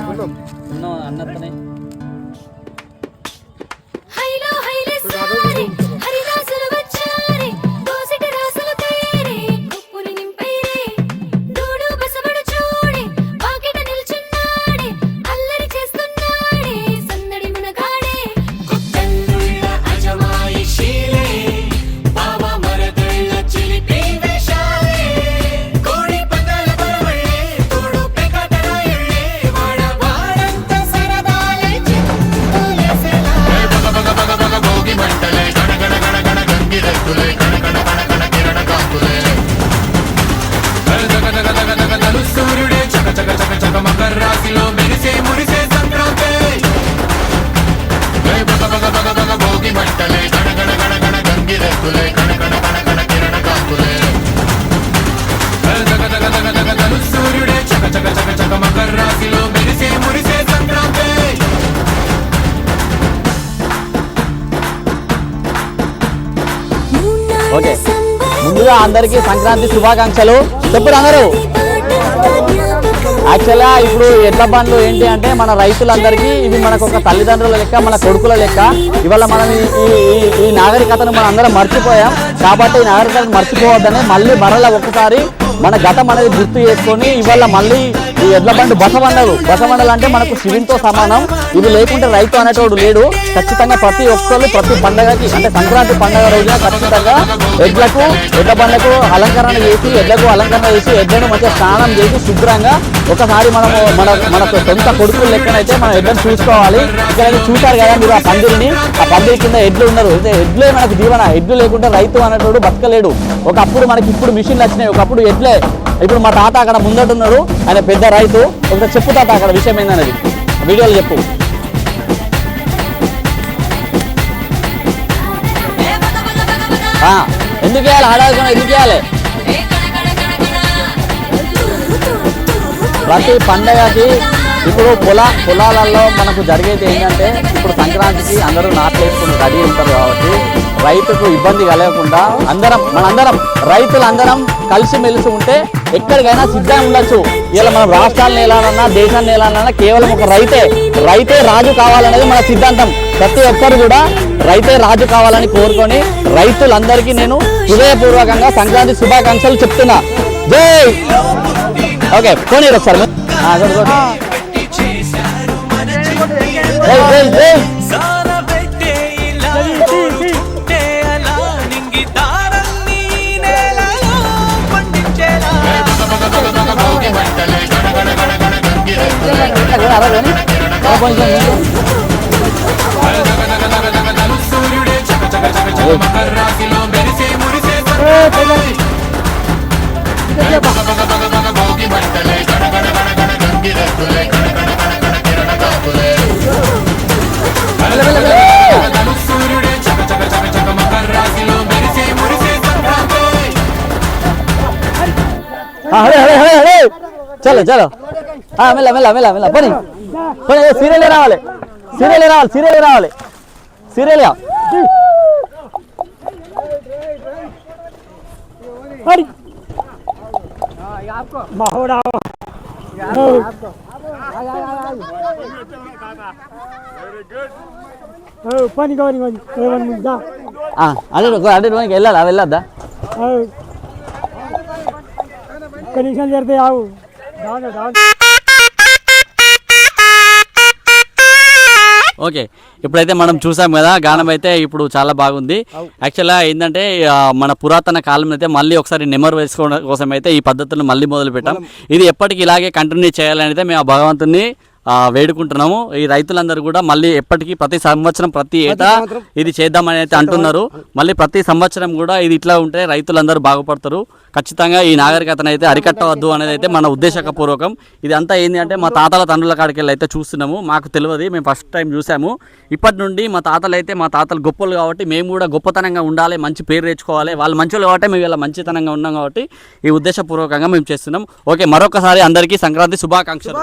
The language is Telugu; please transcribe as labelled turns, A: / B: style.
A: ఇప్పుడు అన్నతనే ఓకే ముందుగా అందరికీ సంక్రాంతి శుభాకాంక్షలు చెప్పరు అందరూ. యాక్చువల్గా ఇప్పుడు ఎడ్ల బండ్లు ఏంటి అంటే మన రైతులందరికీ ఇవి మనకు ఒక తల్లిదండ్రుల లెక్క, మన కొడుకుల లెక్క. ఇవాళ మనం ఈ నాగరికతను మనం అందరం మర్చిపోయాం కాబట్టి ఈ నాగరికతను మర్చిపోవద్దని మళ్ళీ మరలా ఒక్కసారి మన గతం అనేది గుర్తు చేసుకొని ఇవాళ మళ్ళీ ఈ ఎడ్ల బండి బసబండలు అంటే మనకు శివునితో సమానం. ఇది లేకుంటే రైతు అనేటోడు లేడు. ఖచ్చితంగా ప్రతి ఒక్కరు ప్రతి పండగకి అంటే సంక్రాంతి పండుగ రోజున ఖచ్చితంగా ఎడ్ల బండ్లకు అలంకరణ చేసి ఎడ్లను మంచిగా స్నానం చేసి శుభ్రంగా ఒకసారి మన సొంత కొడుకుల లెక్కనైతే మనం ఎడ్లను చూసుకోవాలి. ఇక్కడ చూశారు కదా మీరు ఆ పందిరి కింద ఎడ్లు ఉన్నారు. ఎడ్లే మనకు జీవన. ఎడ్లు లేకుంటే రైతు అనేటోడు బతకలేడు. ఒకప్పుడు మనకి ఇప్పుడు మిషన్లు వచ్చినాయి, ఒకప్పుడు ఎడ్లే. ఇప్పుడు మా తాత అక్కడ ముందటున్నాడు, ఆయన పెద్ద రైతు. ఒకసారి చెప్పు తాత అక్కడ విషయం ఏందనేది వీడియోలో చెప్పు. ఎందుకు వేయాలి ఆడాల్సిన ఎందుకు వేయాలి? ప్రతి పండగకి ఇప్పుడు పొలాలలో మనకు జరిగేది ఏంటంటే ఇప్పుడు సంక్రాంతికి అందరూ నాట్లు వేసుకుని రెడీ ఉంటారు కాబట్టి రైతుకు ఇబ్బంది కలగకుండా మనందరం రైతులందరం కలిసిమెలిసి ఉంటే ఎక్కడికైనా సిద్ధంగా ఉండొచ్చు. ఇలా మనం రాష్ట్రాలను ఏలాలన్నా దేశాన్ని ఏలాలన్నా కేవలం ఒక రైతే రాజు కావాలనేది మన సిద్ధాంతం. ప్రతి ఒక్కరు కూడా రైతే రాజు కావాలని కోరుకొని రైతులందరికీ నేను హృదయపూర్వకంగా సంక్రాంతి శుభాకాంక్షలు చెప్తున్నా. జై. ఓకే పోనీ ఒకసారి చలో చలో మెల్ల పని సీరియల్ రావాలి. అదే వెళ్ళొద్దా?
B: కనీసం జరితే ఆవు
C: ఓకే ఇప్పుడైతే మనం చూసాం కదా గానం అయితే ఇప్పుడు చాలా బాగుంది. యాక్చువల్గా ఏంటంటే మన పురాతన కాలం అయితే మళ్ళీ ఒకసారి నెమరు వేసుకోవడం కోసం అయితే ఈ పద్ధతులను మళ్ళీ మొదలు పెట్టాం. ఇది ఎప్పటికీ ఇలాగే కంటిన్యూ చేయాలని అయితే మేము భగవంతుని వేడుకుంటున్నాము. ఈ రైతులందరూ కూడా మళ్ళీ ఎప్పటికీ ప్రతి సంవత్సరం ప్రతి ఏటా ఇది చేద్దామని అయితే అంటున్నారు. మళ్ళీ ప్రతి సంవత్సరం కూడా ఇది ఇట్లా ఉంటే రైతులందరూ బాగుపడతారు. ఖచ్చితంగా ఈ నాగరికతను అయితే అరికట్టవద్దు అనేది అయితే మన ఉద్దేశపూర్వకం. ఇది అంతా ఏంటి అంటే మా తాతల తండ్రుల కాడికి వెళ్ళి అయితే చూస్తున్నాము. మాకు తెలియదు, మేము ఫస్ట్ టైం చూసాము. ఇప్పటి నుండి మా తాతలు గొప్పలు కాబట్టి మేము కూడా గొప్పతనంగా ఉండాలి, మంచి పేరు తెచ్చుకోవాలి. వాళ్ళు మంచిలు కాబట్టి మేము ఇలా మంచితనంగా ఉన్నాం కాబట్టి ఈ ఉద్దేశపూర్వకంగా మేము చేస్తున్నాం. ఓకే, మరొకసారి అందరికీ సంక్రాంతి శుభాకాంక్షలు.